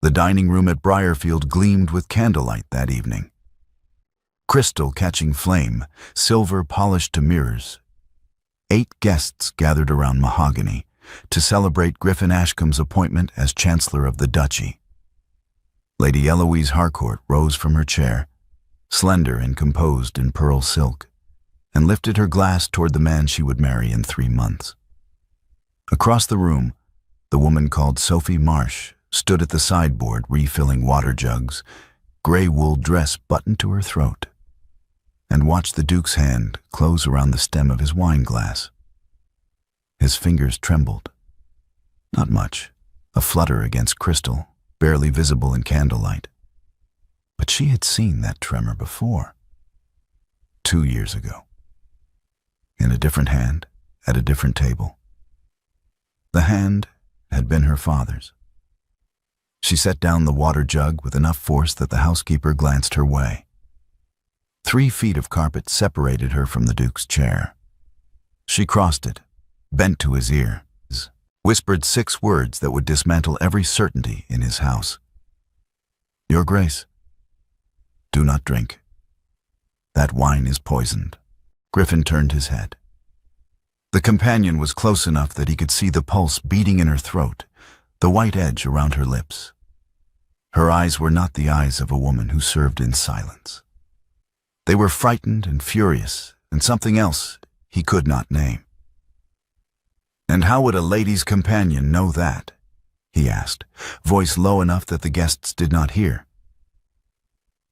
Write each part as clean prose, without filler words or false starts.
The dining room at Briarfield gleamed with candlelight that evening. Crystal catching flame, silver polished to mirrors. 8 guests gathered around mahogany to celebrate Griffin Ashcombe's appointment as Chancellor of the Duchy. Lady Eloise Harcourt rose from her chair, slender and composed in pearl silk, and lifted her glass toward the man she would marry in 3 months. Across the room, the woman called Sophie Marsh stood at the sideboard refilling water jugs, gray wool dress buttoned to her throat, and watched the Duke's hand close around the stem of his wine glass. His fingers trembled. Not much, a flutter against crystal, barely visible in candlelight. But she had seen that tremor before. 2 years ago. In a different hand, at a different table. The hand had been her father's. She set down the water jug with enough force that the housekeeper glanced her way. 3 feet of carpet separated her from the Duke's chair. She crossed it, bent to his ear, whispered 6 words that would dismantle every certainty in his house. "Your Grace, do not drink. That wine is poisoned." Griffin turned his head. The companion was close enough that he could see the pulse beating in her throat, the white edge around her lips. Her eyes were not the eyes of a woman who served in silence. They were frightened and furious, and something else he could not name. "And how would a lady's companion know that?" he asked, voice low enough that the guests did not hear.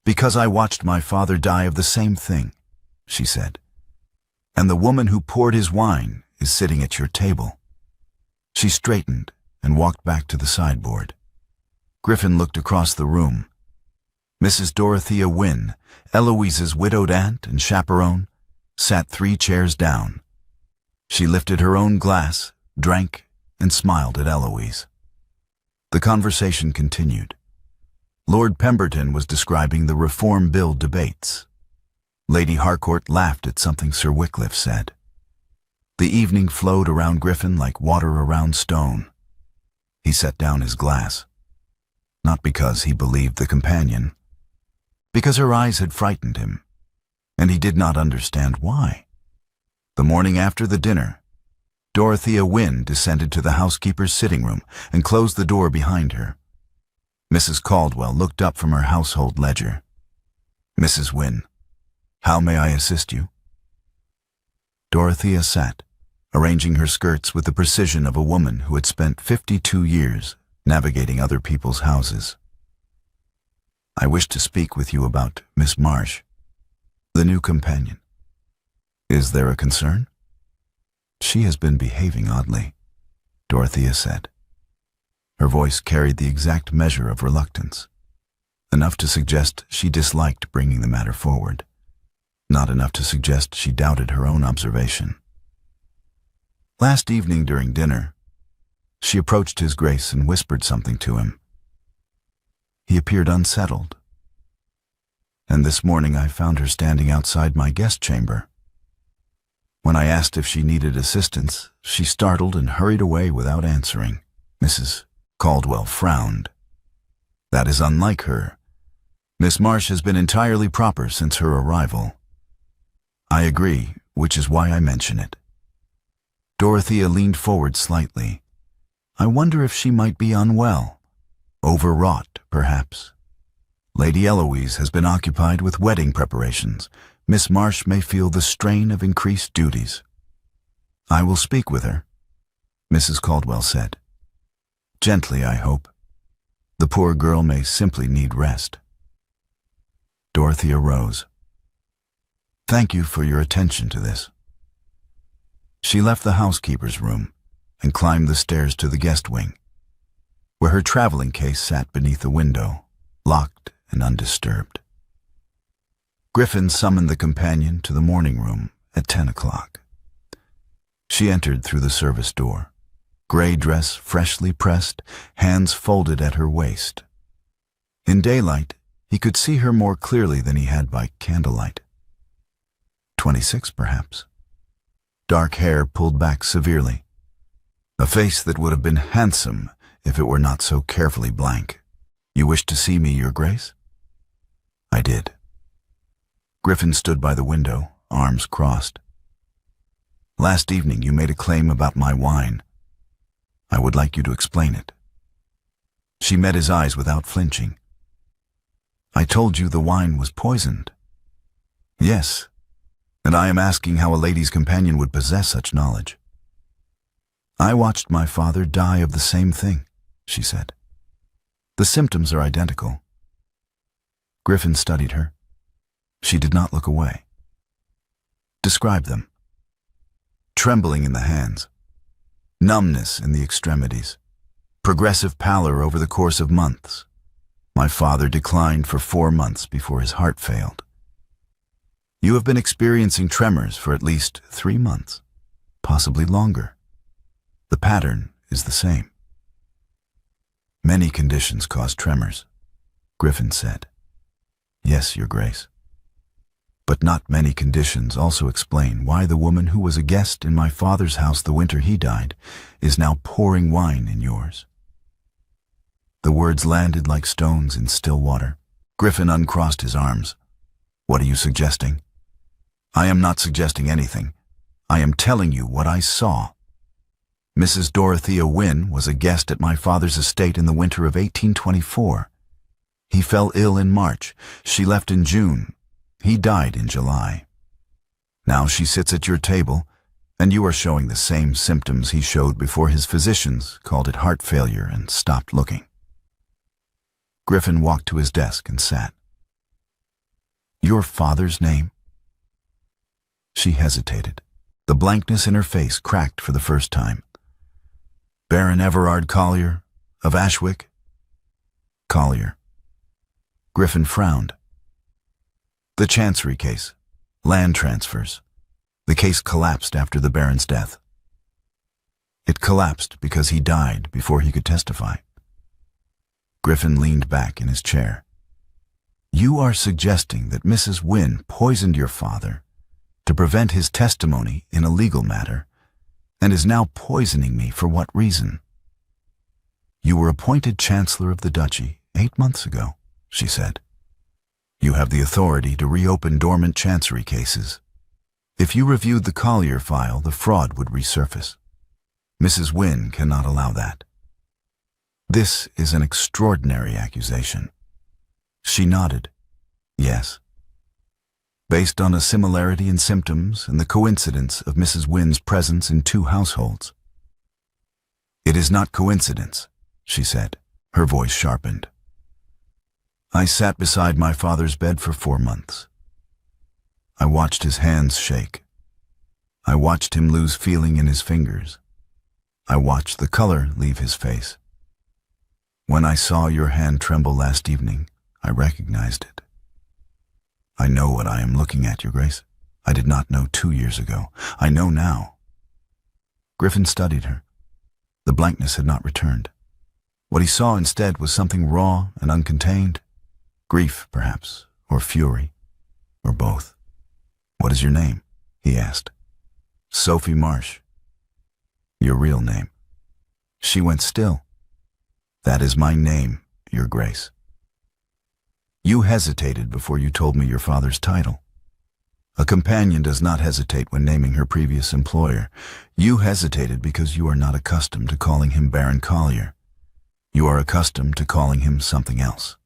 "Because I watched my father die of the same thing," she said. "And the woman who poured his wine is sitting at your table." She straightened and walked back to the sideboard. Griffin looked across the room. Mrs. Dorothea Wynne, Eloise's widowed aunt and chaperone, sat 3 chairs down. She lifted her own glass, drank, and smiled at Eloise. The conversation continued. Lord Pemberton was describing the Reform Bill debates. Lady Harcourt laughed at something Sir Wycliffe said. The evening flowed around Griffin like water around stone. He set down his glass. Not because he believed the companion, because her eyes had frightened him, and he did not understand why. The morning after the dinner, Dorothea Wynne descended to the housekeeper's sitting room and closed the door behind her. Mrs. Caldwell looked up from her household ledger. "Mrs. Wynne, how may I assist you?" Dorothea sat, arranging her skirts with the precision of a woman who had spent 52 years navigating other people's houses. "I wish to speak with you about Miss Marsh, the new companion. Is there a concern?" "She has been behaving oddly," Dorothea said. Her voice carried the exact measure of reluctance, enough to suggest she disliked bringing the matter forward, not enough to suggest she doubted her own observation. Last evening during dinner, she approached His Grace and whispered something to him. He appeared unsettled, and this morning I found her standing outside my guest chamber. When I asked if she needed assistance, she startled and hurried away without answering. Mrs. Caldwell frowned. "That is unlike her. Miss Marsh has been entirely proper since her arrival." "I agree, which is why I mention it." Dorothea leaned forward slightly. "I wonder if she might be unwell. Overwrought, perhaps. Lady Eloise has been occupied with wedding preparations. Miss Marsh may feel the strain of increased duties." "I will speak with her," Mrs. Caldwell said. "Gently, I hope. The poor girl may simply need rest." Dorothea rose. "Thank you for your attention to this." She left the housekeeper's room and climbed the stairs to the guest wing, where her traveling case sat beneath a window, locked and undisturbed. Griffin summoned the companion to the morning room at 10 o'clock. She entered through the service door, gray dress freshly pressed, hands folded at her waist. In daylight, he could see her more clearly than he had by candlelight. 26, perhaps. Dark hair pulled back severely. A face that would have been handsome if it were not so carefully blank. You wished to see me, Your Grace? I did. Griffin stood by the window, arms crossed. Last evening you made a claim about my wine. I would like you to explain it. She met his eyes without flinching. I told you the wine was poisoned. Yes, and I am asking how a lady's companion would possess such knowledge. I watched my father die of the same thing, she said. The symptoms are identical. Griffin studied her. She did not look away. Describe them. Trembling in the hands, numbness in the extremities, progressive pallor over the course of months. My father declined for 4 months before his heart failed. You have been experiencing tremors for at least 3 months, possibly longer. The pattern is the same. Many conditions cause tremors, Griffin said. Yes, Your Grace. But not many conditions also explain why the woman who was a guest in my father's house the winter he died is now pouring wine in yours. The words landed like stones in still water. Griffin uncrossed his arms. What are you suggesting? I am not suggesting anything. I am telling you what I saw. Mrs. Dorothea Wynne was a guest at my father's estate in the winter of 1824. He fell ill in March. She left in June. He died in July. Now she sits at your table, and you are showing the same symptoms he showed before his physicians called it heart failure and stopped looking. Griffin walked to his desk and sat. Your father's name? She hesitated. The blankness in her face cracked for the first time. Baron Everard Collier, of Ashwick? Collier. Griffin frowned. The Chancery case, land transfers. The case collapsed after the Baron's death. It collapsed because he died before he could testify. Griffin leaned back in his chair. You are suggesting that Mrs. Wynne poisoned your father to prevent his testimony in a legal matter, and is now poisoning me for what reason? You were appointed Chancellor of the Duchy 8 months ago, she said. You have the authority to reopen dormant Chancery cases. If you reviewed the Collier file, the fraud would resurface. Mrs. Wynne cannot allow that. This is an extraordinary accusation. She nodded. Yes. Based on a similarity in symptoms and the coincidence of Mrs. Wynne's presence in 2 households. It is not coincidence, she said, her voice sharpened. I sat beside my father's bed for 4 months. I watched his hands shake. I watched him lose feeling in his fingers. I watched the color leave his face. When I saw your hand tremble last evening, I recognized it. I know what I am looking at, Your Grace. I did not know 2 years ago. I know now. Griffin studied her. The blankness had not returned. What he saw instead was something raw and uncontained. Grief, perhaps, or fury, or both. What is your name? He asked. Sophie Marsh. Your real name. She went still. That is my name, Your Grace. You hesitated before you told me your father's title. A companion does not hesitate when naming her previous employer. You hesitated because you are not accustomed to calling him Baron Collier. You are accustomed to calling him something else.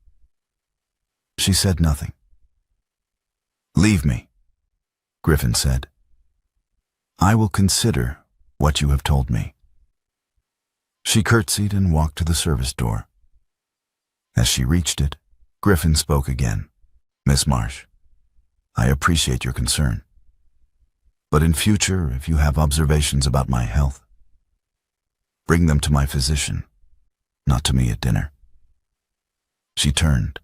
She said nothing. Leave me, Griffin said. I will consider what you have told me. She curtsied and walked to the service door. As she reached it, Griffin spoke again. Miss Marsh, I appreciate your concern. But in future, if you have observations about my health, bring them to my physician, not to me at dinner. She turned.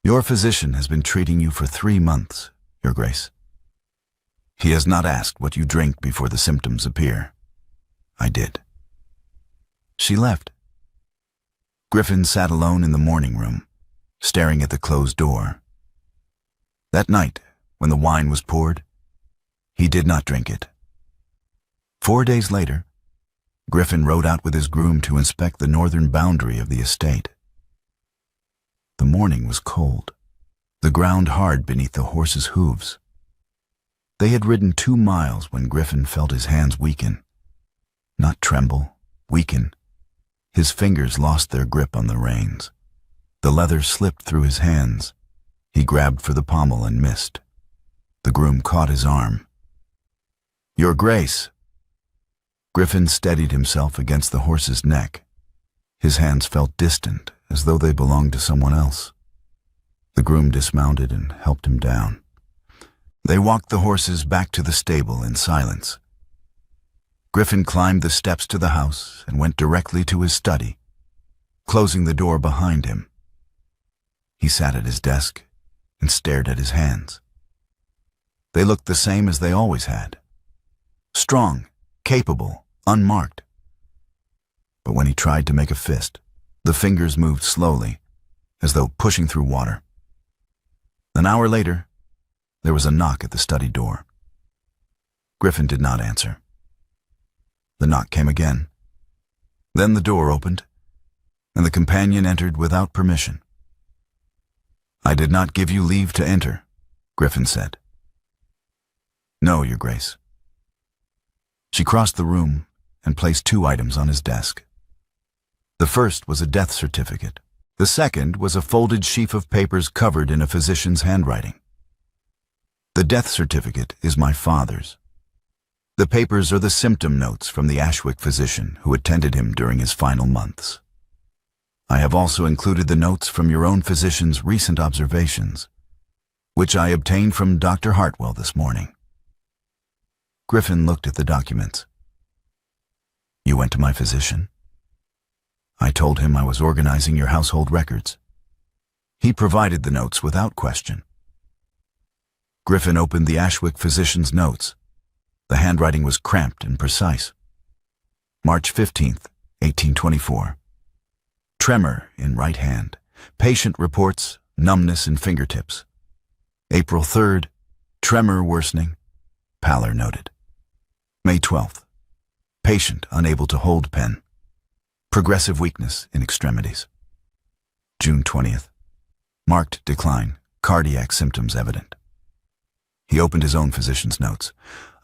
Your physician has been treating you for 3 months, Your Grace. He has not asked what you drink before the symptoms appear. I did. She left. Griffin sat alone in the morning room, staring at the closed door. That night, when the wine was poured, he did not drink it. 4 days later, Griffin rode out with his groom to inspect the northern boundary of the estate. The morning was cold, the ground hard beneath the horses' hooves. They had ridden 2 miles when Griffin felt his hands weaken. Not tremble, weaken. His fingers lost their grip on the reins. The leather slipped through his hands. He grabbed for the pommel and missed. The groom caught his arm. "Your Grace." Griffin steadied himself against the horse's neck. His hands felt distant, as though they belonged to someone else. The groom dismounted and helped him down. They walked the horses back to the stable in silence. Griffin climbed the steps to the house and went directly to his study, closing the door behind him. He sat at his desk and stared at his hands. They looked the same as they always had. Strong, capable, unmarked. But when he tried to make a fist, the fingers moved slowly, as though pushing through water. An hour later, there was a knock at the study door. Griffin did not answer. The knock came again. Then the door opened, and the companion entered without permission. "I did not give you leave to enter," Griffin said. "No, Your Grace." She crossed the room and placed 2 items on his desk. The first was a death certificate. The second was a folded sheaf of papers covered in a physician's handwriting. "The death certificate is my father's. The papers are the symptom notes from the Ashwick physician who attended him during his final months. I have also included the notes from your own physician's recent observations, which I obtained from Dr. Hartwell this morning." Griffin looked at the documents. "You went to my physician?" "I told him I was organizing your household records. He provided the notes without question." Griffin opened the Ashwick physician's notes. The handwriting was cramped and precise. March 15th, 1824. Tremor in right hand. Patient reports numbness in fingertips. April 3rd, tremor worsening. Pallor noted. May 12th. Patient unable to hold pen. Progressive weakness in extremities. June 20th. Marked decline. Cardiac symptoms evident. He opened his own physician's notes.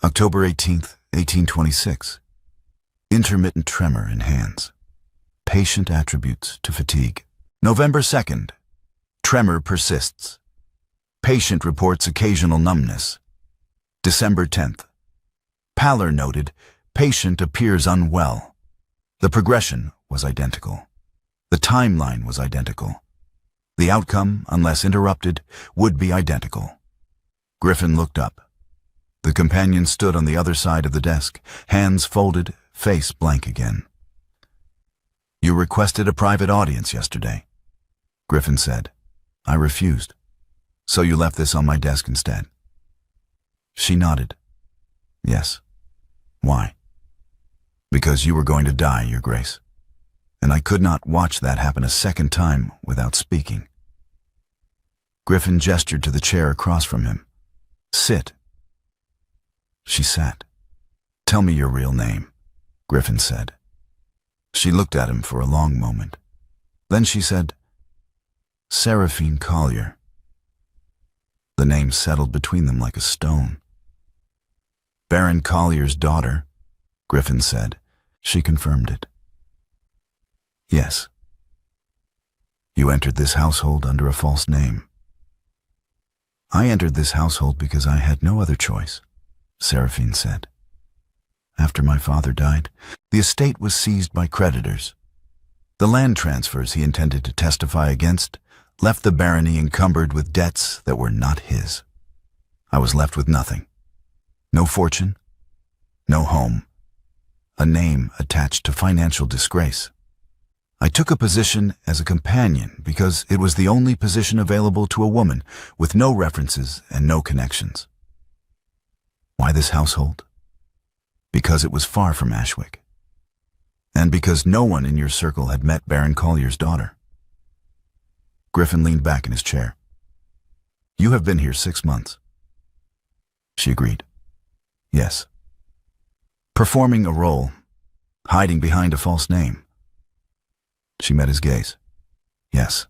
October 18th, 1826. Intermittent tremor in hands. Patient attributes to fatigue. November 2nd. Tremor persists. Patient reports occasional numbness. December 10th. Pallor noted. Patient appears unwell. The progression was identical. The timeline was identical. The outcome, unless interrupted, would be identical. Griffin looked up. The companion stood on the other side of the desk, hands folded, face blank again. "You requested a private audience yesterday," Griffin said. "I refused. So you left this on my desk instead." She nodded. "Yes. Why?" "Because you were going to die, Your Grace. And I could not watch that happen a second time without speaking." Griffin gestured to the chair across from him. "Sit." She sat. "Tell me your real name," Griffin said. She looked at him for a long moment. Then she said, "Séraphine Collier." The name settled between them like a stone. "Baron Collier's daughter," Griffin said. She confirmed it. "Yes." "You entered this household under a false name." "I entered this household because I had no other choice," Séraphine said. "After my father died, the estate was seized by creditors. The land transfers he intended to testify against left the barony encumbered with debts that were not his. I was left with nothing. No fortune, no home, a name attached to financial disgrace. I took a position as a companion because it was the only position available to a woman with no references and no connections. Why this household? Because it was far from Ashwick, and because no one in your circle had met Baron Collier's daughter." Griffin leaned back in his chair. "You have been here 6 months." She agreed. "Yes." "Performing a role, hiding behind a false name." She met his gaze. "Yes."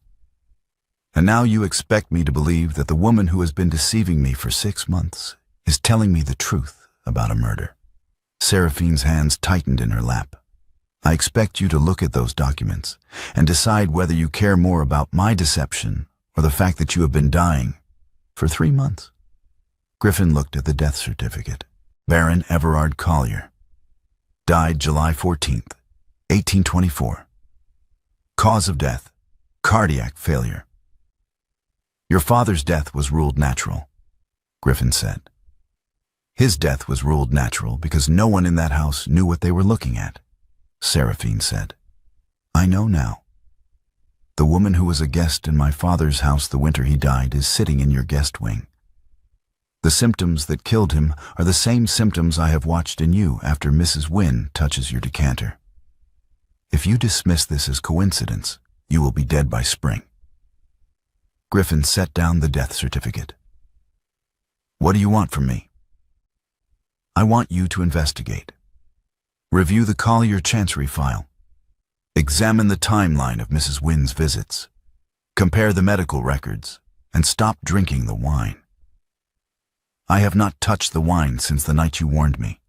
And now you expect me to believe that the woman who has been deceiving me for 6 months is telling me the truth about a murder. Seraphine's hands tightened in her lap. I expect you to look at those documents and decide whether you care more about my deception or the fact that you have been dying for 3 months. Griffin looked at the death certificate. Baron Everard Collier. Died July 14th, 1824. Cause of death, cardiac failure. Your father's death was ruled natural, Griffin said. His death was ruled natural because no one in that house knew what they were looking at, Séraphine said. I know now. The woman who was a guest in my father's house the winter he died is sitting in your guest wing. The symptoms that killed him are the same symptoms I have watched in you after Mrs. Wynne touches your decanter. If you dismiss this as coincidence, you will be dead by spring. Griffin set down the death certificate. What do you want from me? I want you to investigate. Review the Collier Chancery file. Examine the timeline of Mrs. Wynne's visits. Compare the medical records, and stop drinking the wine. I have not touched the wine since the night you warned me.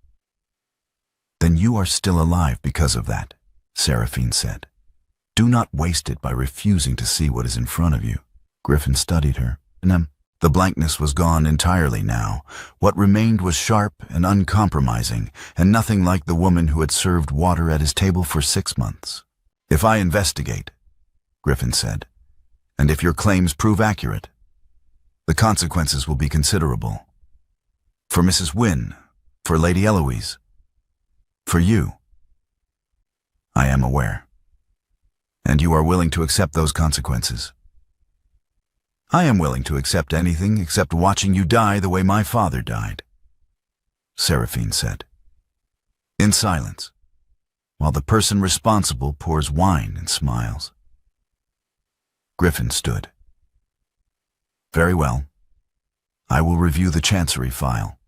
Then you are still alive because of that, Séraphine said. Do not waste it by refusing to see what is in front of you. Griffin studied her. The blankness was gone entirely now. What remained was sharp and uncompromising, and nothing like the woman who had served water at his table for 6 months. If I investigate, Griffin said, and if your claims prove accurate, the consequences will be considerable. For Mrs. Wynne, for Lady Eloise, for you. I am aware. And you are willing to accept those consequences. I am willing to accept anything except watching you die the way my father died, Séraphine said. In silence, while the person responsible pours wine and smiles. Griffin stood. Very well. I will review the Chancery file.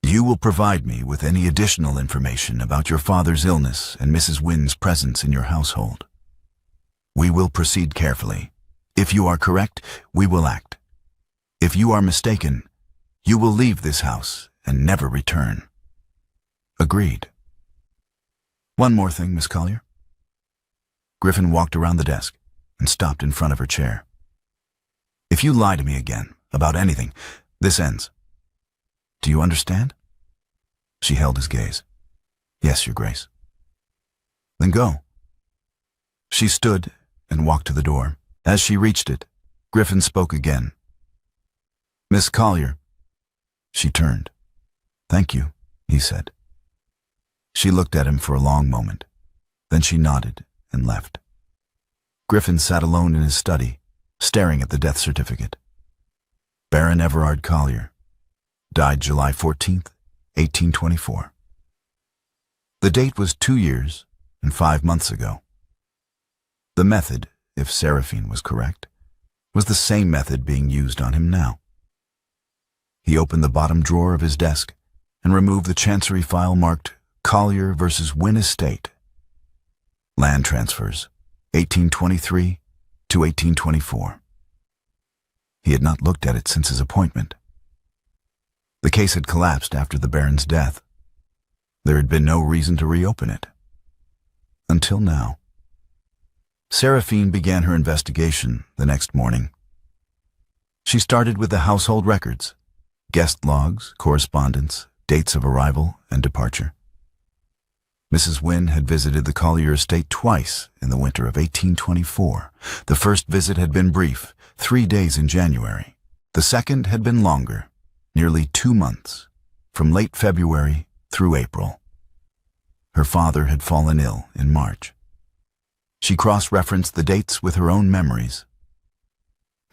You will provide me with any additional information about your father's illness and Mrs. Wynne's presence in your household. We will proceed carefully. If you are correct, we will act. If you are mistaken, you will leave this house and never return. Agreed. One more thing, Miss Collier. Griffin walked around the desk and stopped in front of her chair. If you lie to me again about anything, this ends. Do you understand? She held his gaze. Yes, Your Grace. Then go. She stood and walked to the door. As she reached it, Griffin spoke again. Miss Collier. She turned. Thank you, he said. She looked at him for a long moment. Then she nodded and left. Griffin sat alone in his study, staring at the death certificate. Baron Everard Collier. Died July 14th, 1824. The date was 2 years and 5 months ago. The method, if Séraphine was correct, was the same method being used on him now. He opened the bottom drawer of his desk and removed the Chancery file marked Collier versus Wynne Estate. Land transfers, 1823 to 1824. He had not looked at it since his appointment. The case had collapsed after the Baron's death. There had been no reason to reopen it. Until now. Séraphine began her investigation the next morning. She started with the household records, guest logs, correspondence, dates of arrival and departure. Mrs. Wynne had visited the Collier estate twice in the winter of 1824. The first visit had been brief, 3 days in January. The second had been longer, nearly 2 months, from late February through April. Her father had fallen ill in March. She cross-referenced the dates with her own memories.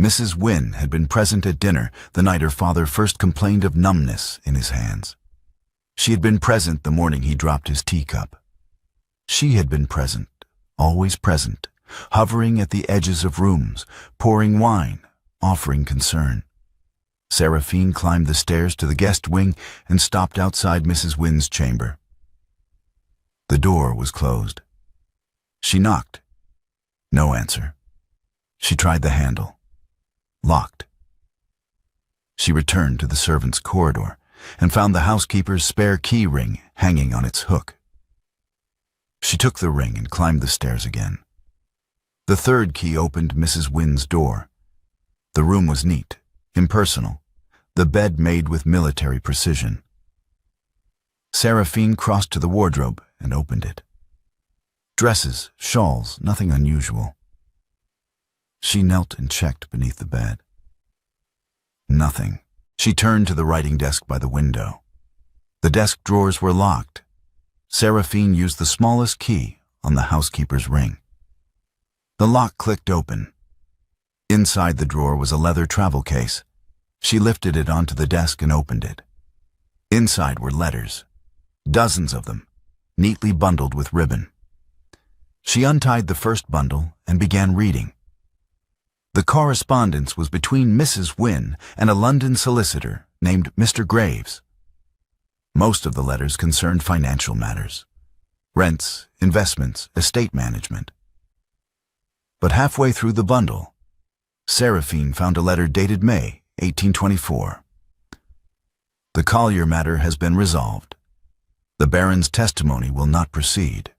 Mrs. Wynne had been present at dinner the night her father first complained of numbness in his hands. She had been present the morning he dropped his teacup. She had been present, always present, hovering at the edges of rooms, pouring wine, offering concern. Séraphine climbed the stairs to the guest wing and stopped outside Mrs. Wynne's chamber. The door was closed. She knocked. No answer. She tried the handle. locked. She returned to the servants' corridor and found the housekeeper's spare key ring hanging on its hook. She took the ring and climbed the stairs again. The third key opened Mrs. Wynne's door. The room was neat, impersonal, the bed made with military precision. Séraphine crossed to the wardrobe and opened it. Dresses, shawls, nothing unusual. She knelt and checked beneath the bed. Nothing. She turned to the writing desk by the window. The desk drawers were locked. Séraphine used the smallest key on the housekeeper's ring. The lock clicked open. Inside the drawer was a leather travel case. She lifted it onto the desk and opened it. Inside were letters, dozens of them, neatly bundled with ribbon. She untied the first bundle and began reading. The correspondence was between Mrs. Wynne and a London solicitor named Mr. Graves. Most of the letters concerned financial matters, rents, investments, estate management. But halfway through the bundle, Séraphine found a letter dated May 1824. The Collier matter has been resolved. The Baron's testimony will not proceed.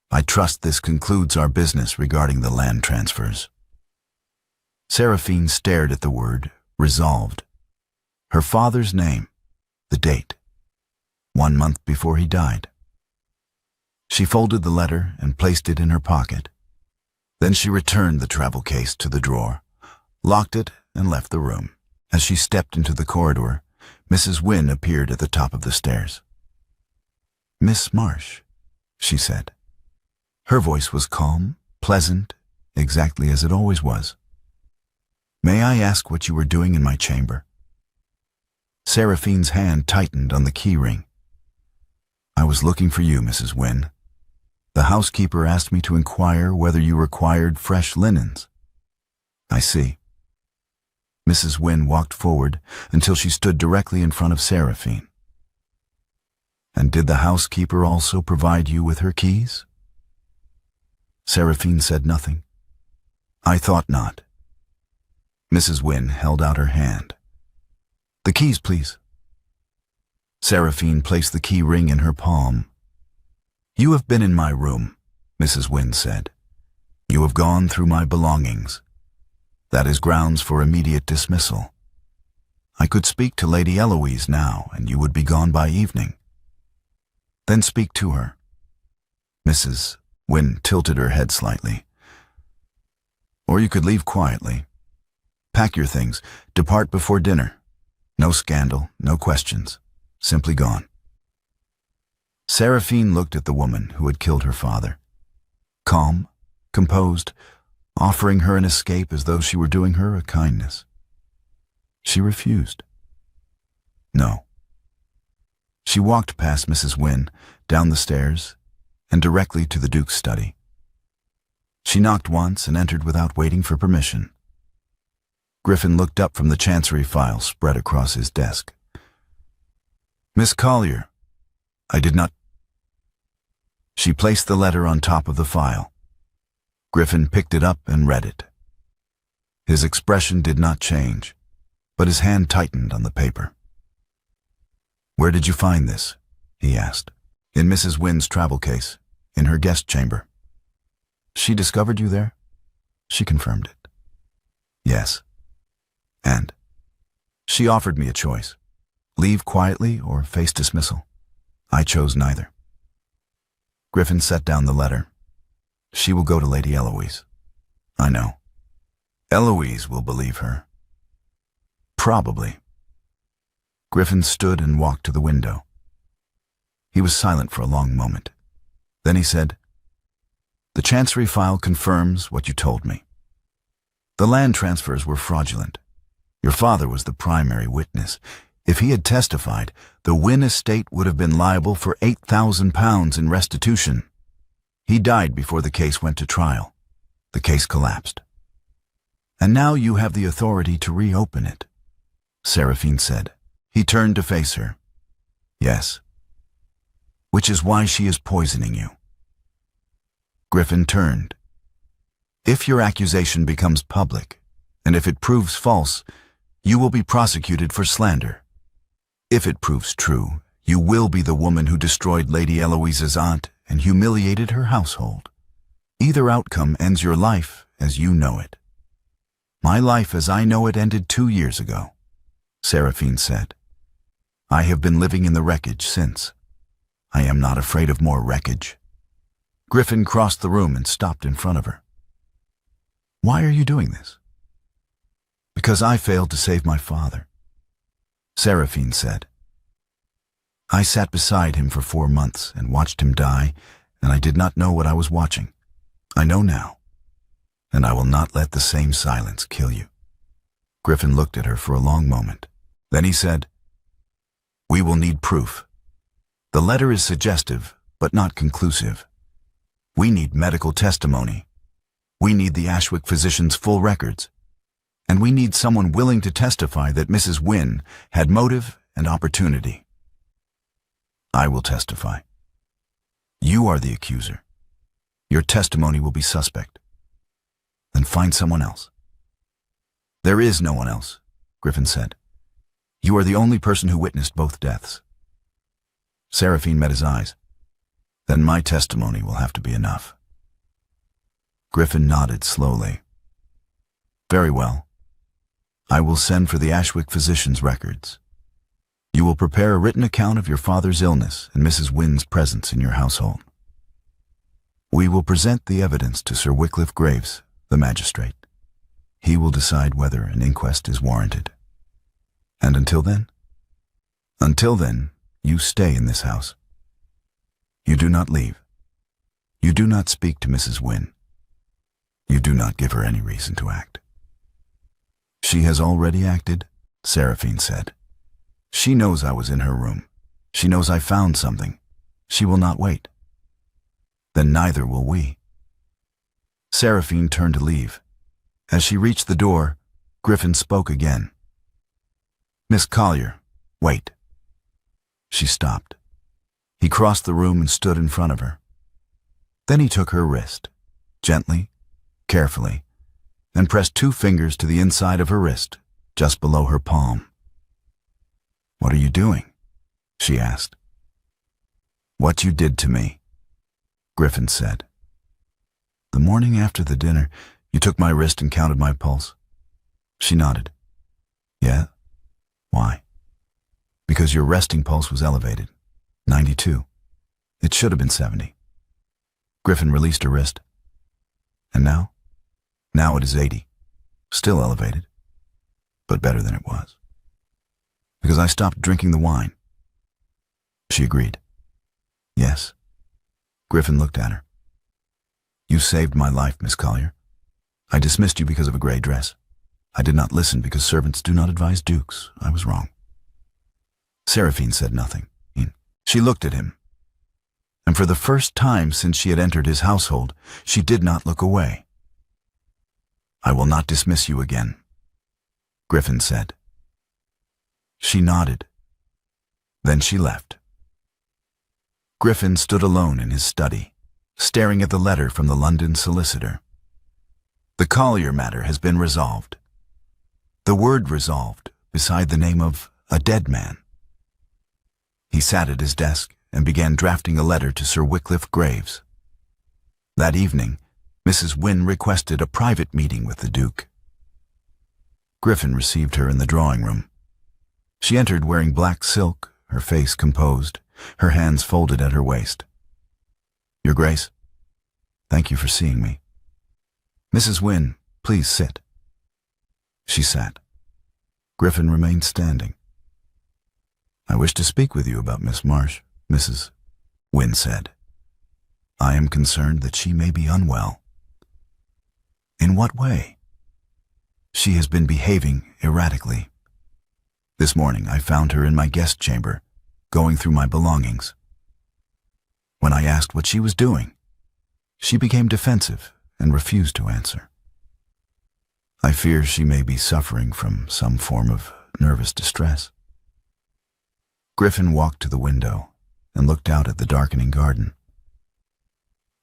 I trust this concludes our business regarding the land transfers. Séraphine stared at the word resolved. Her father's name, the date, 1 month before he died. She folded the letter and placed it in her pocket. Then she returned the travel case to the drawer, locked it, and left the room. As she stepped into the corridor, Mrs. Wynne appeared at the top of the stairs. "Miss Marsh," she said. Her voice was calm, pleasant, exactly as it always was. "May I ask what you were doing in my chamber?" Seraphine's hand tightened on the key ring. "I was looking for you, Mrs. Wynne. The housekeeper asked me to inquire whether you required fresh linens." "I see." Mrs. Wynne walked forward until she stood directly in front of Séraphine. "And did the housekeeper also provide you with her keys?" Séraphine said nothing. "I thought not." Mrs. Wynne held out her hand. "The keys, please." Séraphine placed the key ring in her palm. "You have been in my room," Mrs. Wynne said. "You have gone through my belongings. That is grounds for immediate dismissal. I could speak to Lady Eloise now, and you would be gone by evening." "Then speak to her." Mrs. Wynne tilted her head slightly. "Or you could leave quietly. Pack your things, depart before dinner. No scandal, no questions. Simply gone." Séraphine looked at the woman who had killed her father. Calm, composed, offering her an escape as though she were doing her a kindness. She refused. No. She walked past Mrs. Wynne, down the stairs, and directly to the Duke's study. She knocked once and entered without waiting for permission. Griffin looked up from the Chancery file spread across his desk. "Miss Collier, I did not—" She placed the letter on top of the file. Griffin picked it up and read it. His expression did not change, but his hand tightened on the paper. "Where did you find this?" he asked. "In Mrs. Wynne's travel case, in her guest chamber." "She discovered you there?" She confirmed it. "Yes." "And?" "She offered me a choice. Leave quietly or face dismissal. I chose neither." Griffin set down the letter. "She will go to Lady Eloise." "I know. Eloise will believe her." "Probably." Griffin stood and walked to the window. He was silent for a long moment. Then he said, "The Chancery file confirms what you told me. The land transfers were fraudulent. Your father was the primary witness. If he had testified, the Wynne estate would have been liable for £8,000 in restitution. He died before the case went to trial. The case collapsed. And now you have the authority to reopen it," Séraphine said. He turned to face her. "Yes. Which is why she is poisoning you." Griffin turned. "If your accusation becomes public, and if it proves false, you will be prosecuted for slander. If it proves true, you will be the woman who destroyed Lady Eloise's aunt and humiliated her household. Either outcome ends your life as you know it. My life as I know it ended 2 years ago, Séraphine said. I have been living in the wreckage since. I am not afraid of more wreckage. Griffin crossed the room and stopped in front of her. Why are you doing this? Because I failed to save my father, Séraphine said. I sat beside him for 4 months and watched him die, and I did not know what I was watching. I know now, and I will not let the same silence kill you. Griffin looked at her for a long moment. Then he said, We will need proof. The letter is suggestive, but not conclusive. We need medical testimony. We need the Ashwick physician's full records. And we need someone willing to testify that Mrs. Wynne had motive and opportunity. I will testify. You are the accuser. Your testimony will be suspect. Then find someone else. There is no one else, Griffin said. You are the only person who witnessed both deaths. Séraphine met his eyes. Then my testimony will have to be enough. Griffin nodded slowly. Very well. I will send for the Ashwick physician's records. You will prepare a written account of your father's illness and Mrs. Wynne's presence in your household. We will present the evidence to Sir Wycliffe Graves, the magistrate. He will decide whether an inquest is warranted. And until then? Until then, you stay in this house. You do not leave. You do not speak to Mrs. Wynne. You do not give her any reason to act. She has already acted, Séraphine said. She knows I was in her room. She knows I found something. She will not wait. Then neither will we. Séraphine turned to leave. As she reached the door, Griffin spoke again. Miss Collier, wait. She stopped. He crossed the room and stood in front of her. Then he took her wrist, gently, carefully, and pressed 2 fingers to the inside of her wrist, just below her palm. What are you doing? She asked. What you did to me, Griffin said. The morning after the dinner, you took my wrist and counted my pulse. She nodded. Yeah? Why? Because your resting pulse was elevated. 92. It should have been 70. Griffin released her wrist. And now? Now it is 80. Still elevated, but better than it was. Because I stopped drinking the wine. She agreed. Yes. Griffin looked at her. You saved my life, Miss Collier. I dismissed you because of a gray dress. I did not listen because servants do not advise dukes. I was wrong. Séraphine said nothing. She looked at him. And for the first time since she had entered his household, she did not look away. I will not dismiss you again, Griffin said. She nodded. Then she left. Griffin stood alone in his study, staring at the letter from the London solicitor. The Collier matter has been resolved. The word resolved beside the name of a dead man. He sat at his desk and began drafting a letter to Sir Wycliffe Graves. That evening, Mrs. Wynne requested a private meeting with the Duke. Griffin received her in the drawing room. She entered wearing black silk, her face composed, her hands folded at her waist. Your Grace, thank you for seeing me. Mrs. Wynne, please sit. She sat. Griffin remained standing. I wish to speak with you about Miss Marsh, Mrs. Wynne said. I am concerned that she may be unwell. In what way? She has been behaving erratically. This morning I found her in my guest chamber, going through my belongings. When I asked what she was doing, she became defensive and refused to answer. I fear she may be suffering from some form of nervous distress. Griffin walked to the window and looked out at the darkening garden.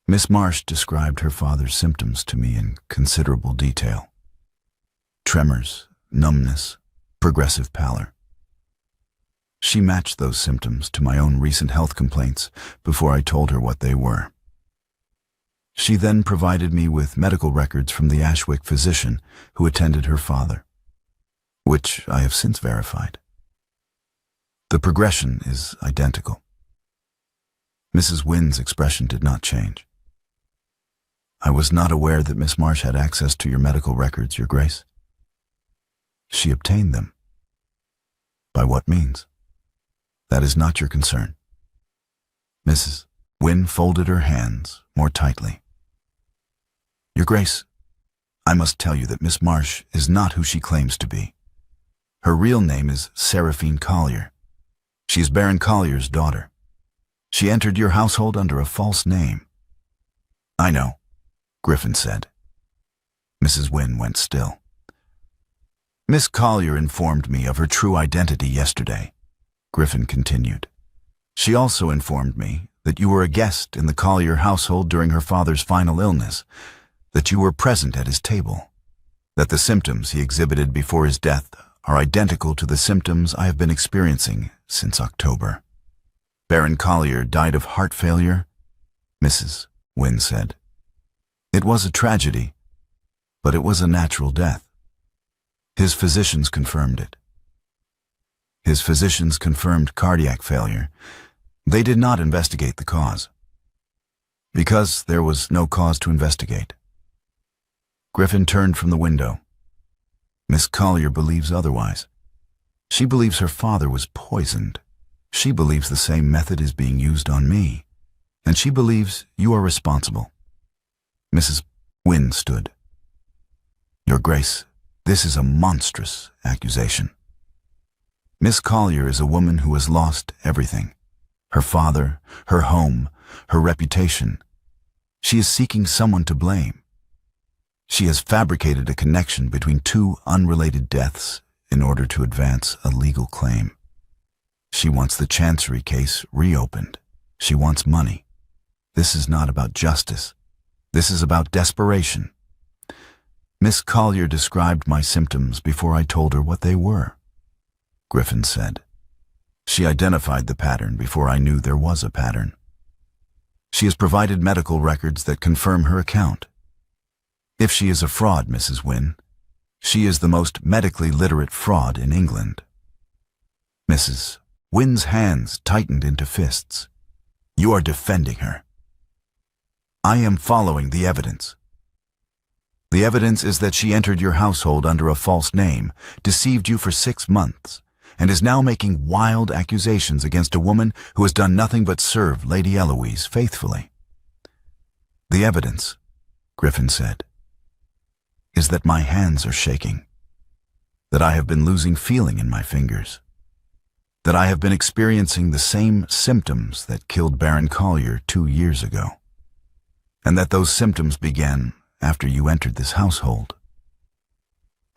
Miss Marsh described her father's symptoms to me in considerable detail. tremors, numbness, progressive pallor. She matched those symptoms to my own recent health complaints before I told her what they were. She then provided me with medical records from the Ashwick physician who attended her father, which I have since verified. The progression is identical. Mrs. Wynne's expression did not change. I was not aware that Miss Marsh had access to your medical records, Your Grace. She obtained them. By what means? That is not your concern. Mrs. Wynne folded her hands more tightly. Your Grace, I must tell you that Miss Marsh is not who she claims to be. Her real name is Séraphine Collier. She is Baron Collier's daughter. She entered your household under a false name. I know, Griffin said. Mrs. Wynne went still. Miss Collier informed me of her true identity yesterday, Griffin continued. She also informed me that you were a guest in the Collier household during her father's final illness, that you were present at his table, that the symptoms he exhibited before his death are identical to the symptoms I have been experiencing since October. Baron Collier died of heart failure, Mrs. Wynne said. It was a tragedy, but it was a natural death. His physicians confirmed it. His physicians confirmed cardiac failure. They did not investigate the cause, because there was no cause to investigate. Griffin turned from the window. Miss Collier believes otherwise. She believes her father was poisoned. She believes the same method is being used on me, and she believes you are responsible. Mrs. Wynne stood. Your Grace, this is a monstrous accusation. Miss Collier is a woman who has lost everything. Her father, her home, her reputation. She is seeking someone to blame. She has fabricated a connection between two unrelated deaths in order to advance a legal claim. She wants the Chancery case reopened. She wants money. This is not about justice. This is about desperation. Miss Collier described my symptoms before I told her what they were, Griffin said. She identified the pattern before I knew there was a pattern. She has provided medical records that confirm her account. If she is a fraud, Mrs. Wynne, she is the most medically literate fraud in England. Mrs. Wynne's hands tightened into fists. You are defending her. I am following the evidence. The evidence is that she entered your household under a false name, deceived you for 6 months, and is now making wild accusations against a woman who has done nothing but serve Lady Eloise faithfully. The evidence, Griffin said, is that my hands are shaking, that I have been losing feeling in my fingers, that I have been experiencing the same symptoms that killed Baron Collier 2 years ago, and that those symptoms began after you entered this household.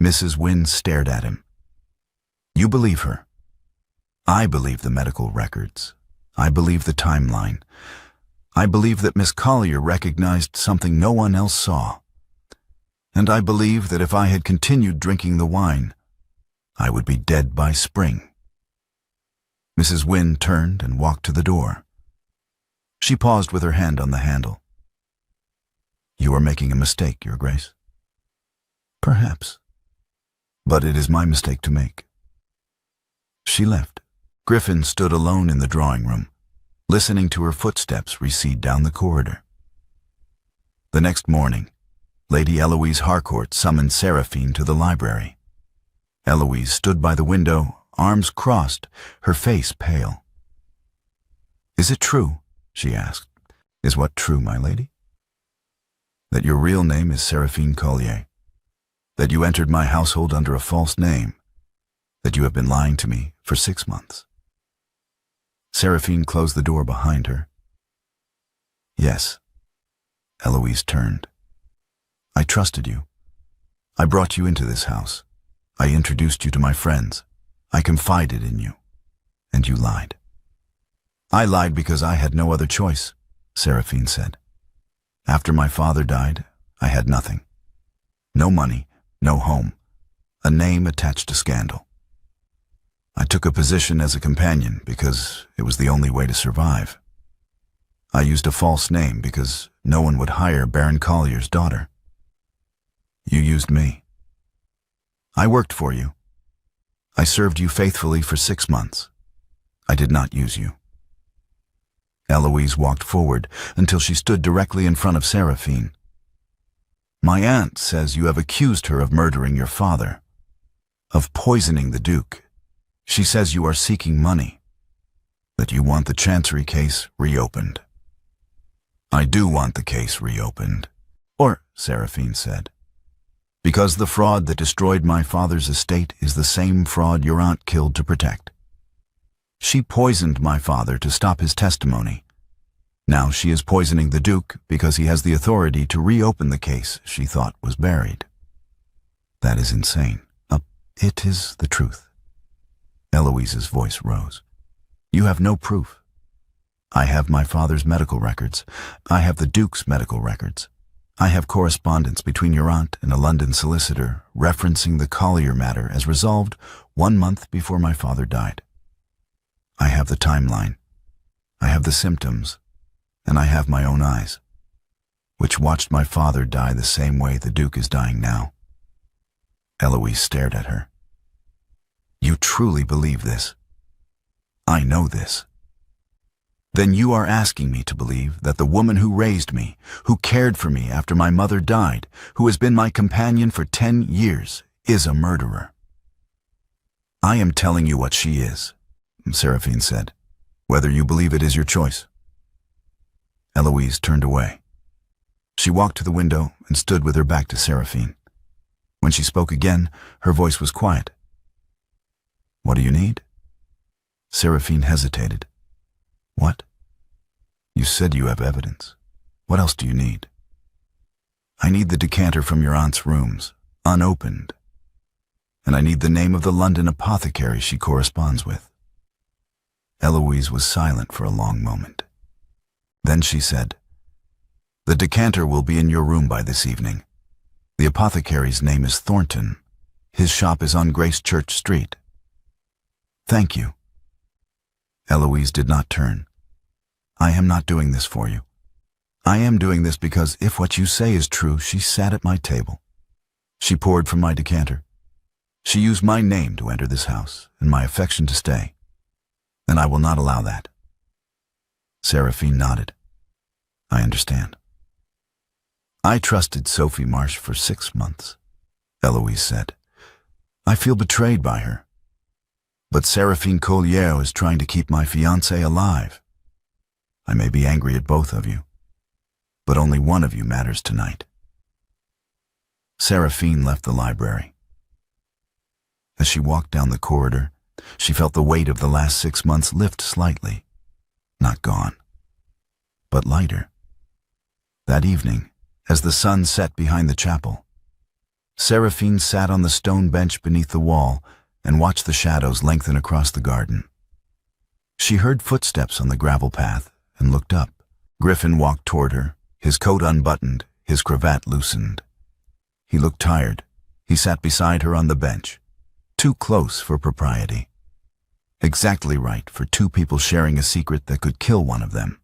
Mrs. Wynne stared at him. You believe her. I believe the medical records. I believe the timeline. I believe that Miss Collier recognized something no one else saw. And I believe that if I had continued drinking the wine, I would be dead by spring. Mrs. Wynne turned and walked to the door. She paused with her hand on the handle. You are making a mistake, Your Grace. Perhaps. But it is my mistake to make. She left. Griffin stood alone in the drawing room, listening to her footsteps recede down the corridor. The next morning, Lady Eloise Harcourt summoned Séraphine to the library. Eloise stood by the window, arms crossed, her face pale. Is it true? She asked. Is what true, my lady? That your real name is Séraphine Collier, that you entered my household under a false name, that you have been lying to me for 6 months. Séraphine closed the door behind her. Yes. Eloise turned. I trusted you. I brought you into this house. I introduced you to my friends. I confided in you. And you lied. I lied because I had no other choice, Séraphine said. After my father died, I had nothing. No money, no home, a name attached to scandal. I took a position as a companion because it was the only way to survive. I used a false name because no one would hire Baron Collier's daughter. You used me. I worked for you. I served you faithfully for 6 months. I did not use you. Eloise walked forward until she stood directly in front of Séraphine. My aunt says you have accused her of murdering your father, of poisoning the Duke. She says you are seeking money, that you want the Chancery case reopened. I do want the case reopened, or, Séraphine said, because the fraud that destroyed my father's estate is the same fraud your aunt killed to protect. She poisoned my father to stop his testimony. Now she is poisoning the Duke because he has the authority to reopen the case she thought was buried. That is insane. It is the truth. Eloise's voice rose. You have no proof. I have my father's medical records. I have the Duke's medical records. I have correspondence between your aunt and a London solicitor referencing the Collier matter as resolved 1 month before my father died. I have the timeline. I have the symptoms. And I have my own eyes, which watched my father die the same way the Duke is dying now. Eloise stared at her. You truly believe this? I know this. Then you are asking me to believe that the woman who raised me, who cared for me after my mother died, who has been my companion for 10 years, is a murderer. I am telling you what she is, Séraphine said. Whether you believe it is your choice. Eloise turned away. She walked to the window and stood with her back to Séraphine. When she spoke again, her voice was quiet. What do you need? Séraphine hesitated. What? You said you have evidence. What else do you need? I need the decanter from your aunt's rooms, unopened. And I need the name of the London apothecary she corresponds with. Eloise was silent for a long moment. Then she said, The decanter will be in your room by this evening. The apothecary's name is Thornton. His shop is on Grace Church Street. Thank you. Eloise did not turn. I am not doing this for you. I am doing this because if what you say is true, she sat at my table. She poured from my decanter. She used my name to enter this house and my affection to stay. And I will not allow that. Séraphine nodded. I understand. I trusted Sophie Marsh for 6 months, Eloise said. I feel betrayed by her. But Séraphine Collier is trying to keep my fiancé alive. I may be angry at both of you, but only one of you matters tonight. Séraphine left the library. As she walked down the corridor, she felt the weight of the last 6 months lift slightly. Not gone, but lighter. That evening, as the sun set behind the chapel, Séraphine sat on the stone bench beneath the wall and watched the shadows lengthen across the garden. She heard footsteps on the gravel path and looked up. Griffin walked toward her, his coat unbuttoned, his cravat loosened. He looked tired. He sat beside her on the bench, too close for propriety. Exactly right for two people sharing a secret that could kill one of them.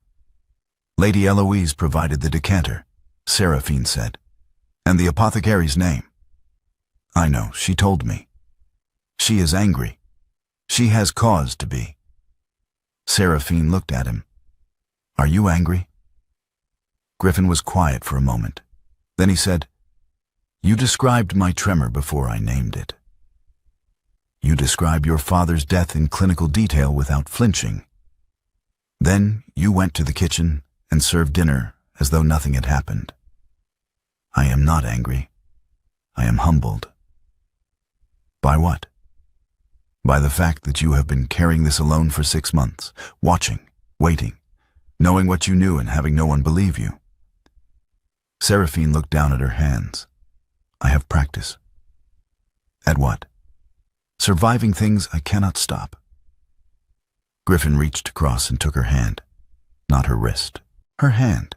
Lady Eloise provided the decanter, Séraphine said, and the apothecary's name. I know, she told me. She is angry. She has cause to be. Séraphine looked at him. Are you angry? Griffin was quiet for a moment. Then he said, You described my tremor before I named it. You described your father's death in clinical detail without flinching. Then you went to the kitchen and served dinner as though nothing had happened. I am not angry. I am humbled. By what? By the fact that you have been carrying this alone for 6 months, watching, waiting, knowing what you knew and having no one believe you. Séraphine looked down at her hands. I have practice. At what? Surviving things I cannot stop. Griffin reached across and took her hand, not her wrist, her hand.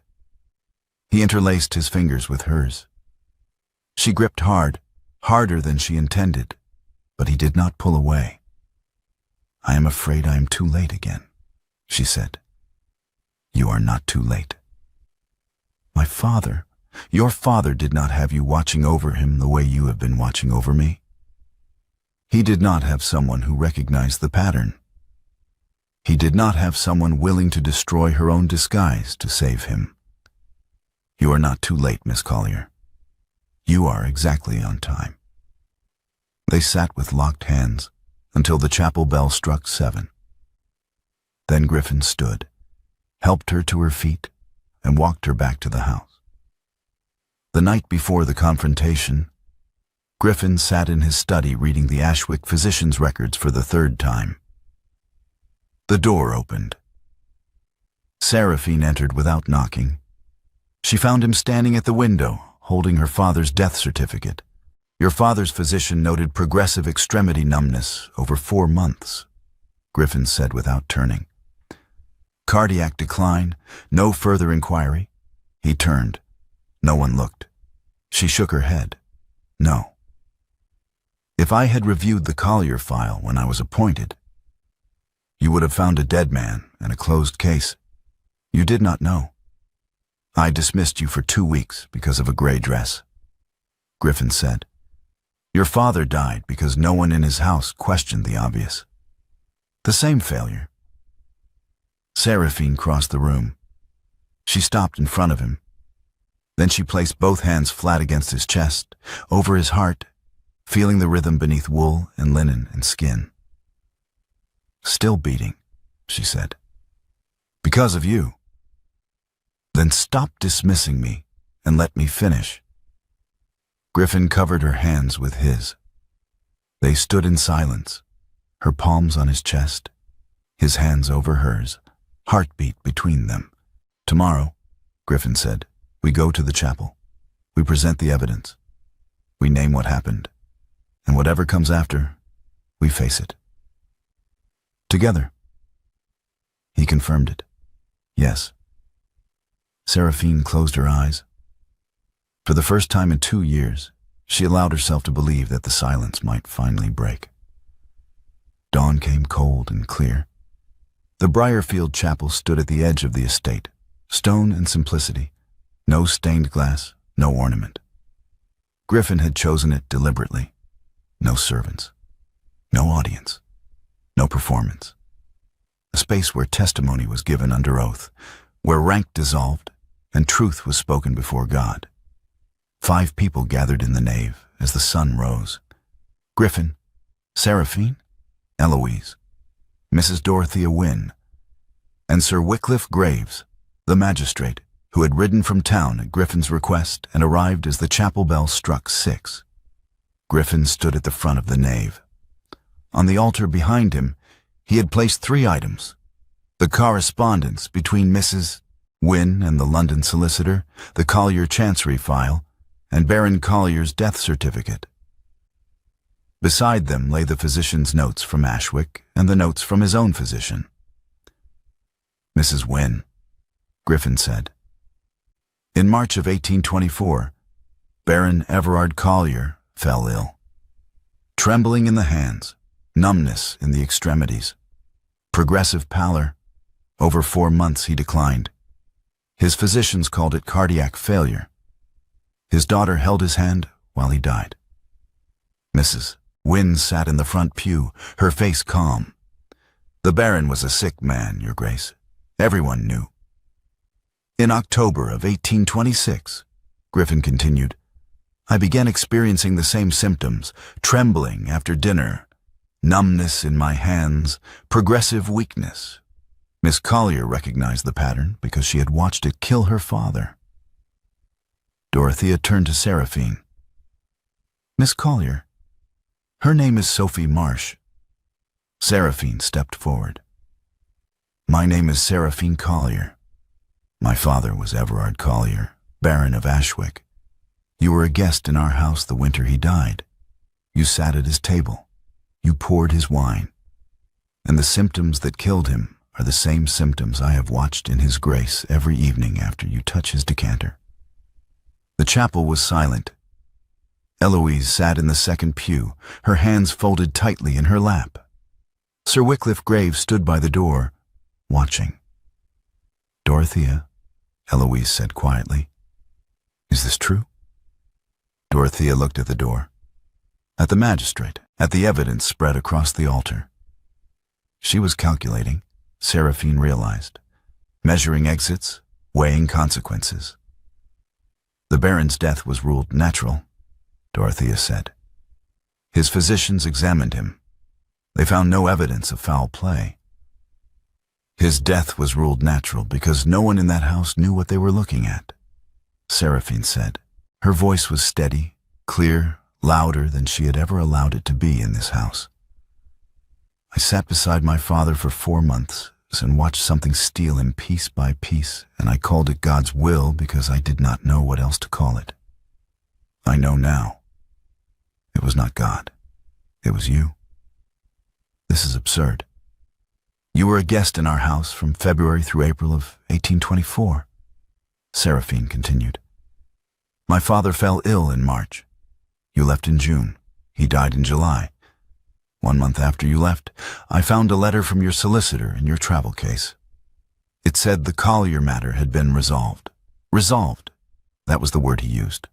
He interlaced his fingers with hers. She gripped hard, harder than she intended, but he did not pull away. "I am afraid I am too late again," she said. "You are not too late. Your father did not have you watching over him the way you have been watching over me. He did not have someone who recognized the pattern. He did not have someone willing to destroy her own disguise to save him. You are not too late, Miss Collier. You are exactly on time." They sat with locked hands until the chapel bell struck 7. Then Griffin stood, helped her to her feet, and walked her back to the house. The night before the confrontation, Griffin sat in his study reading the Ashwick physician's records for the 3rd time. The door opened. Séraphine entered without knocking. She found him standing at the window, holding her father's death certificate. "Your father's physician noted progressive extremity numbness over 4 months, Griffin said without turning. "Cardiac decline, no further inquiry." He turned. No one looked. She shook her head. "No." "If I had reviewed the Collier file when I was appointed, you would have found a dead man and a closed case. You did not know. I dismissed you for 2 weeks because of a gray dress," Griffin said. "Your father died because no one in his house questioned the obvious. The same failure." Séraphine crossed the room. She stopped in front of him. Then she placed both hands flat against his chest, over his heart, feeling the rhythm beneath wool and linen and skin. "Still beating," she said. "Because of you." "Then stop dismissing me and let me finish." Griffin covered her hands with his. They stood in silence, her palms on his chest, his hands over hers, heartbeat between them. "Tomorrow," Griffin said, "we go to the chapel. We present the evidence. We name what happened. And whatever comes after, we face it. Together." He confirmed it. "Yes." Séraphine closed her eyes. For the first time in 2 years, she allowed herself to believe that the silence might finally break. Dawn came cold and clear. The Briarfield Chapel stood at the edge of the estate, stone and simplicity, no stained glass, no ornament. Griffin had chosen it deliberately. No servants, no audience, no performance. A space where testimony was given under oath, where rank dissolved and truth was spoken before God. 5 people gathered in the nave as the sun rose. Griffin, Séraphine, Eloise, Mrs. Dorothea Wynne, and Sir Wycliffe Graves, the magistrate, who had ridden from town at Griffin's request and arrived as the chapel bell struck 6. Griffin stood at the front of the nave. On the altar behind him, he had placed 3 items: the correspondence between Mrs. Wynne and the London solicitor, the Collier Chancery file, and Baron Collier's death certificate. Beside them lay the physician's notes from Ashwick and the notes from his own physician. "Mrs. Wynne," Griffin said. "In March of 1824, Baron Everard Collier fell ill. Trembling in the hands, numbness in the extremities, progressive pallor. Over 4 months he declined. His physicians called it cardiac failure. His daughter held his hand while he died." Mrs. Wynne sat in the front pew, her face calm. "The Baron was a sick man, Your Grace. Everyone knew. In October of 1826, Griffin continued, I began experiencing the same symptoms, trembling after dinner, numbness in my hands, progressive weakness. Miss Collier recognized the pattern because she had watched it kill her father." Dorothea turned to Séraphine. "Miss Collier, her name is Sophie Marsh." Séraphine stepped forward. "My name is Séraphine Collier. My father was Everard Collier, Baron of Ashwick. You were a guest in our house the winter he died. You sat at his table. You poured his wine. And the symptoms that killed him are the same symptoms I have watched in his grace every evening after you touch his decanter." The chapel was silent. Eloise sat in the second pew, her hands folded tightly in her lap. Sir Wycliffe Graves stood by the door, watching. "Dorothea," Eloise said quietly, "is this true?" Dorothea looked at the door, at the magistrate, at the evidence spread across the altar. She was calculating, Séraphine realized, measuring exits, weighing consequences. "The Baron's death was ruled natural," Dorothea said. "His physicians examined him. They found no evidence of foul play. His death was ruled natural because no one in that house knew what they were looking at," Séraphine said. Her voice was steady, clear, louder than she had ever allowed it to be in this house. "I sat beside my father for 4 months and watched something steal him piece by piece, and I called it God's will because I did not know what else to call it. I know now. It was not God. It was you. This is absurd. You were a guest in our house from February through April of 1824. Séraphine continued. "My father fell ill in March. You left in June. He died in July. 1 month after you left, I found a letter from your solicitor in your travel case. It said the Collier matter had been resolved. Resolved. That was the word he used.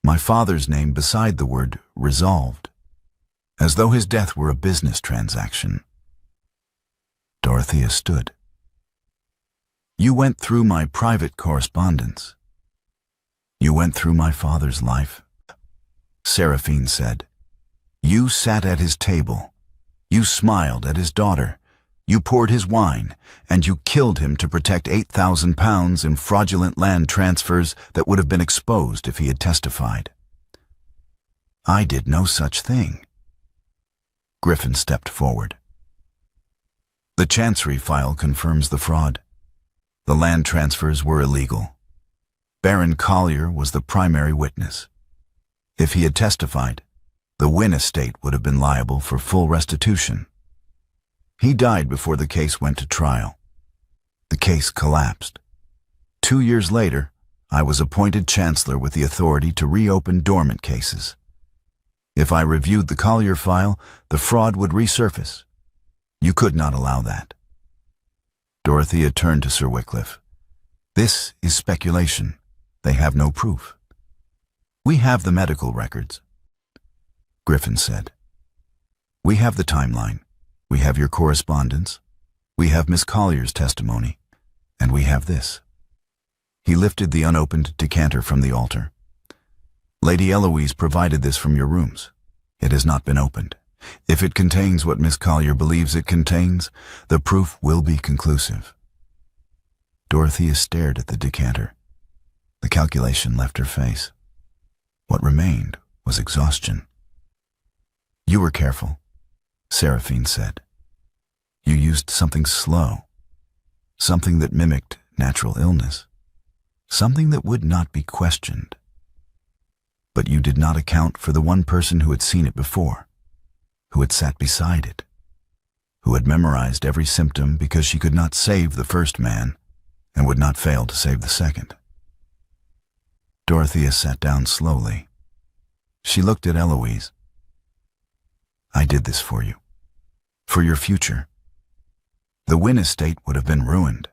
My father's name beside the word resolved, as though his death were a business transaction." Dorothea stood. "You went through my private correspondence. You went through my father's life," Séraphine said. "You sat at his table. You smiled at his daughter. You poured his wine, and you killed him to protect £8,000 in fraudulent land transfers that would have been exposed if he had testified. I did no such thing." Griffin stepped forward. "The Chancery file confirms the fraud. The land transfers were illegal. Baron Collier was the primary witness. If he had testified, the Wynne estate would have been liable for full restitution. He died before the case went to trial. The case collapsed. 2 years later, I was appointed Chancellor with the authority to reopen dormant cases. If I reviewed the Collier file, the fraud would resurface. You could not allow that." Dorothea turned to Sir Wycliffe. "This is speculation. They have no proof." "We have the medical records," Griffin said. "We have the timeline. We have your correspondence. We have Miss Collier's testimony. And we have this." He lifted the unopened decanter from the altar. "Lady Eloise provided this from your rooms. It has not been opened. If it contains what Miss Collier believes it contains, the proof will be conclusive." Dorothea stared at the decanter. The calculation left her face. What remained was exhaustion. "You were careful," Séraphine said. "You used something slow, something that mimicked natural illness, something that would not be questioned. But you did not account for the one person who had seen it before, who had sat beside it, who had memorized every symptom because she could not save the first man and would not fail to save the second." Dorothea sat down slowly. She looked at Eloise. "I did this for you, for your future. The Wynne estate would have been ruined.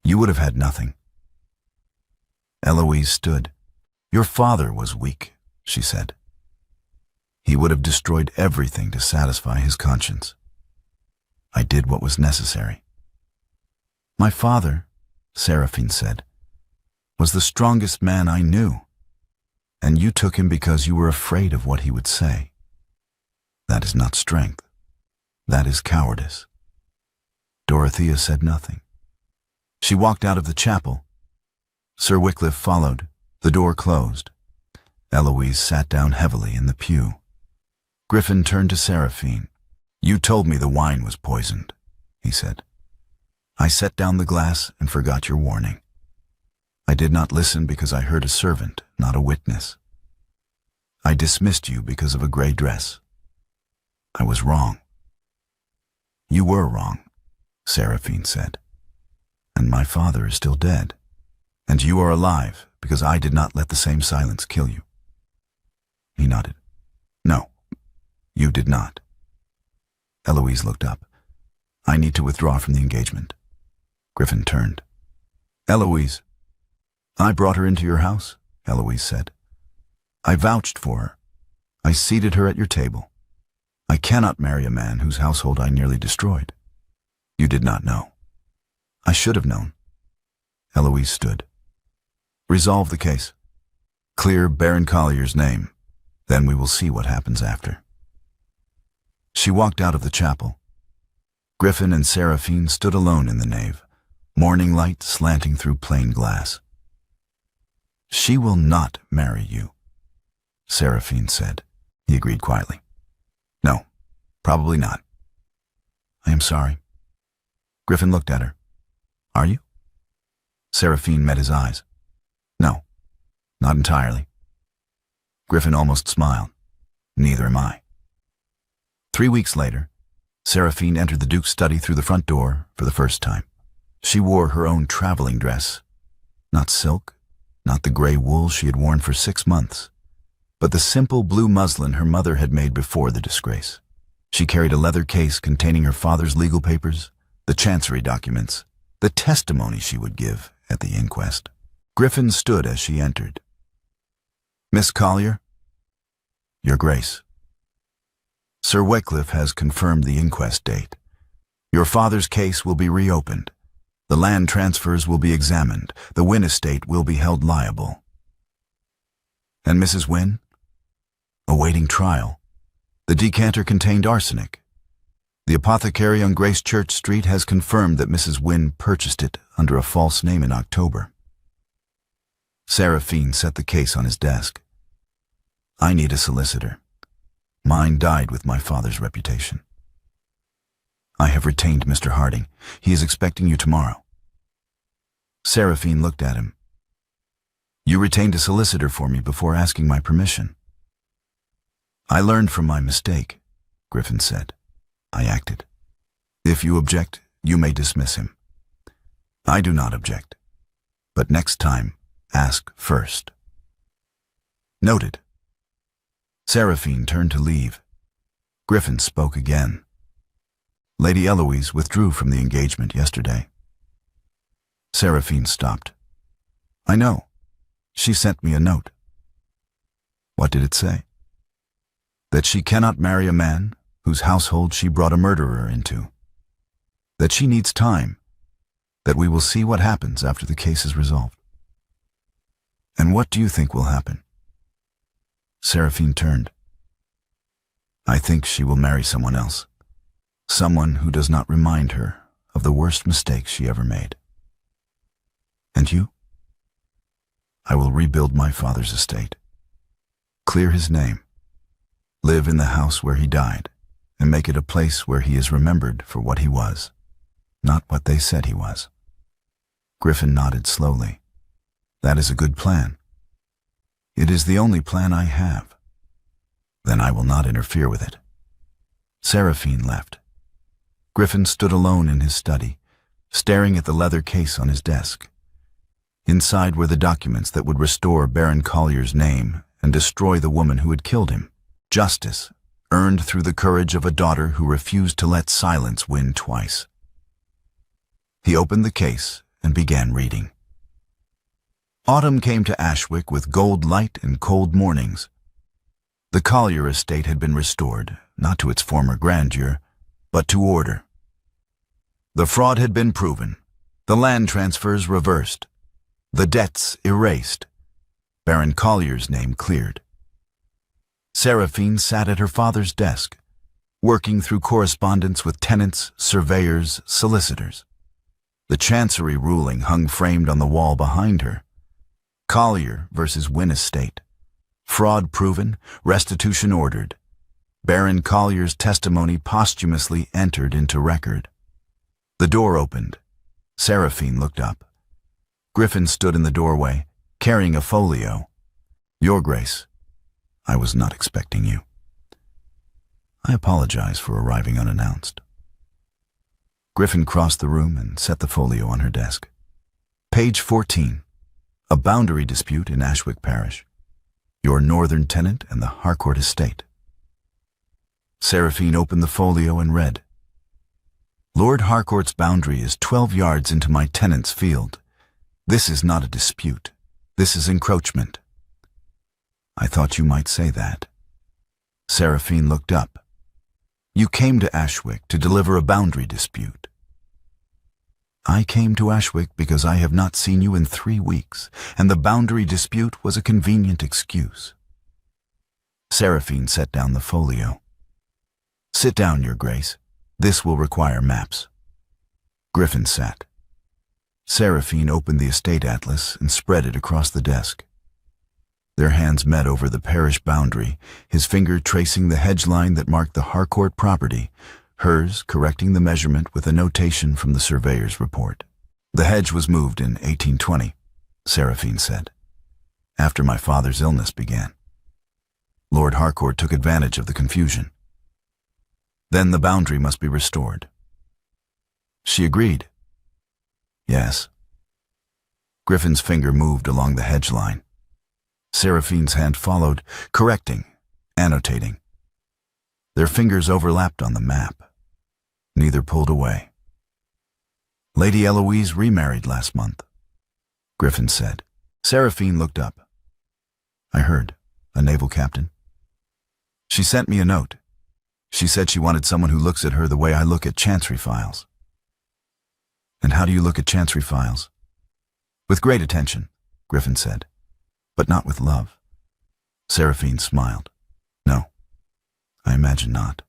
You would have had nothing." Eloise stood. "Your father was weak," she said. "He would have destroyed everything to satisfy his conscience. I did what was necessary." "My father," Séraphine said, "was the strongest man I knew, and you took him because you were afraid of what he would say. That is not strength. That is cowardice." Dorothea said nothing. She walked out of the chapel. Sir Wycliffe followed. The door closed. Eloise sat down heavily in the pew. Griffin turned to Séraphine. "You told me the wine was poisoned," he said. "I set down the glass and forgot your warning. I did not listen because I heard a servant, not a witness. I dismissed you because of a gray dress. I was wrong." "You were wrong," Séraphine said. "And my father is still dead. And you are alive because I did not let the same silence kill you. He nodded. No, you did not. Eloise looked up. I need to withdraw from the engagement. Griffin turned. Eloise. I brought her into your house, Eloise said. I vouched for her. I seated her at your table. I cannot marry a man whose household I nearly destroyed. You did not know. I should have known. Eloise stood. Resolve the case. Clear Baron Collier's name. Then we will see what happens after. She walked out of the chapel. Griffin and Séraphine stood alone in the nave, morning light slanting through plain glass. She will not marry you, Séraphine said. He agreed quietly. No, probably not. I am sorry. Griffin looked at her. Are you? Séraphine met his eyes. No, not entirely. Griffin almost smiled. Neither am I. 3 weeks later, Séraphine entered the Duke's study through the front door for the first time. She wore her own traveling dress. Not silk, not the gray wool she had worn for 6 months, but the simple blue muslin her mother had made before the disgrace. She carried a leather case containing her father's legal papers, the chancery documents, the testimony she would give at the inquest. Griffin stood as she entered. Miss Collier? Your Grace. Sir Wycliffe has confirmed the inquest date. Your father's case will be reopened. The land transfers will be examined. The Wynne estate will be held liable. And Mrs. Wynne? Awaiting trial. The decanter contained arsenic. The apothecary on Grace Church Street has confirmed that Mrs. Wynne purchased it under a false name in October. Séraphine set the case on his desk. I need a solicitor. Mine died with my father's reputation. I have retained Mr. Harding. He is expecting you tomorrow. Séraphine looked at him. You retained a solicitor for me before asking my permission. I learned from my mistake, Griffin said. I acted. If you object, you may dismiss him. I do not object. But next time, ask first. Noted. Séraphine turned to leave. Griffin spoke again. Lady Eloise withdrew from the engagement yesterday. Séraphine stopped. I know. She sent me a note. What did it say? That she cannot marry a man whose household she brought a murderer into. That she needs time. That we will see what happens after the case is resolved. And what do you think will happen? Séraphine turned. I think she will marry someone else. Someone who does not remind her of the worst mistake she ever made. And you? I will rebuild my father's estate. Clear his name. Live in the house where he died, and make it a place where he is remembered for what he was, not what they said he was. Griffin nodded slowly. That is a good plan. It is the only plan I have. Then I will not interfere with it. Séraphine left. Griffin stood alone in his study, staring at the leather case on his desk. Inside were the documents that would restore Baron Collier's name and destroy the woman who had killed him. Justice, earned through the courage of a daughter who refused to let silence win twice. He opened the case and began reading. Autumn came to Ashwick with gold light and cold mornings. The Collier estate had been restored, not to its former grandeur, but to order. The fraud had been proven, the land transfers reversed, the debts erased, Baron Collier's name cleared. Séraphine sat at her father's desk, working through correspondence with tenants, surveyors, solicitors. The chancery ruling hung framed on the wall behind her. Collier versus Wynne estate. Fraud proven, restitution ordered. Baron Collier's testimony posthumously entered into record. The door opened. Séraphine looked up. Griffin stood in the doorway, carrying a folio. Your Grace, I was not expecting you. I apologize for arriving unannounced. Griffin crossed the room and set the folio on her desk. Page 14. A boundary dispute in Ashwick Parish. Your northern tenant and the Harcourt estate. Séraphine opened the folio and read, Lord Harcourt's boundary is 12 yards into my tenant's field. This is not a dispute. This is encroachment. I thought you might say that. Séraphine looked up. You came to Ashwick to deliver a boundary dispute. I came to Ashwick because I have not seen you in 3 weeks, and the boundary dispute was a convenient excuse. Séraphine set down the folio. Sit down, Your Grace. This will require maps. Griffin sat. Séraphine opened the estate atlas and spread it across the desk. Their hands met over the parish boundary, his finger tracing the hedge line that marked the Harcourt property, hers correcting the measurement with a notation from the surveyor's report. The hedge was moved in 1820, Séraphine said, after my father's illness began. Lord Harcourt took advantage of the confusion. Then the boundary must be restored. She agreed. Yes. Griffin's finger moved along the hedge line. Seraphine's hand followed, correcting, annotating. Their fingers overlapped on the map. Neither pulled away. Lady Eloise remarried last month, Griffin said. Séraphine looked up. I heard. A naval captain. She sent me a note. She said she wanted someone who looks at her the way I look at chancery files. And how do you look at chancery files? With great attention, Griffin said, but not with love. Séraphine smiled. No, I imagine not.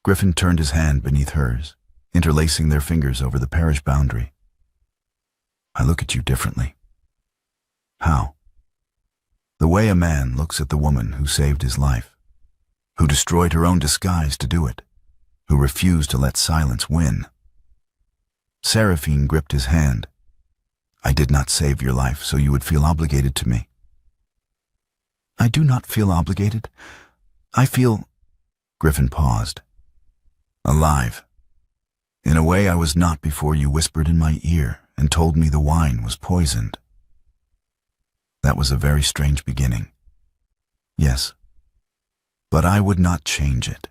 Griffin turned his hand beneath hers, interlacing their fingers over the parish boundary. I look at you differently. How? The way a man looks at the woman who saved his life, who destroyed her own disguise to do it, who refused to let silence win. Séraphine gripped his hand. I did not save your life so you would feel obligated to me. I do not feel obligated. I feel... Griffin paused. Alive. In a way I was not before you whispered in my ear and told me the wine was poisoned. That was a very strange beginning. Yes. But I would not change it.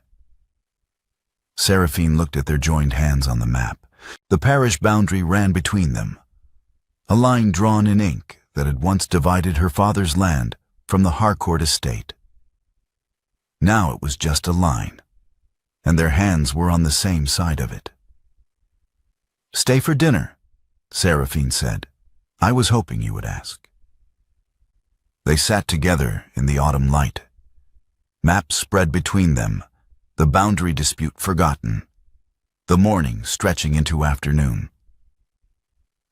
Séraphine looked at their joined hands on the map. The parish boundary ran between them, a line drawn in ink that had once divided her father's land from the Harcourt estate. Now it was just a line, and their hands were on the same side of it. Stay for dinner, Séraphine said. I was hoping you would ask. They sat together in the autumn light. Maps spread between them, the boundary dispute forgotten, the morning stretching into afternoon.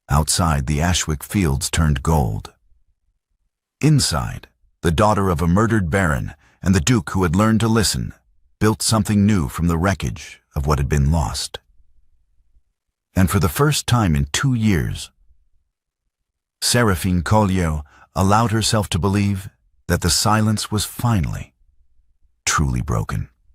Outside, the Ashwick fields turned gold. Inside, the daughter of a murdered baron and the Duke who had learned to listen built something new from the wreckage of what had been lost. And for the first time in 2 years, Séraphine Collier allowed herself to believe that the silence was finally, truly broken.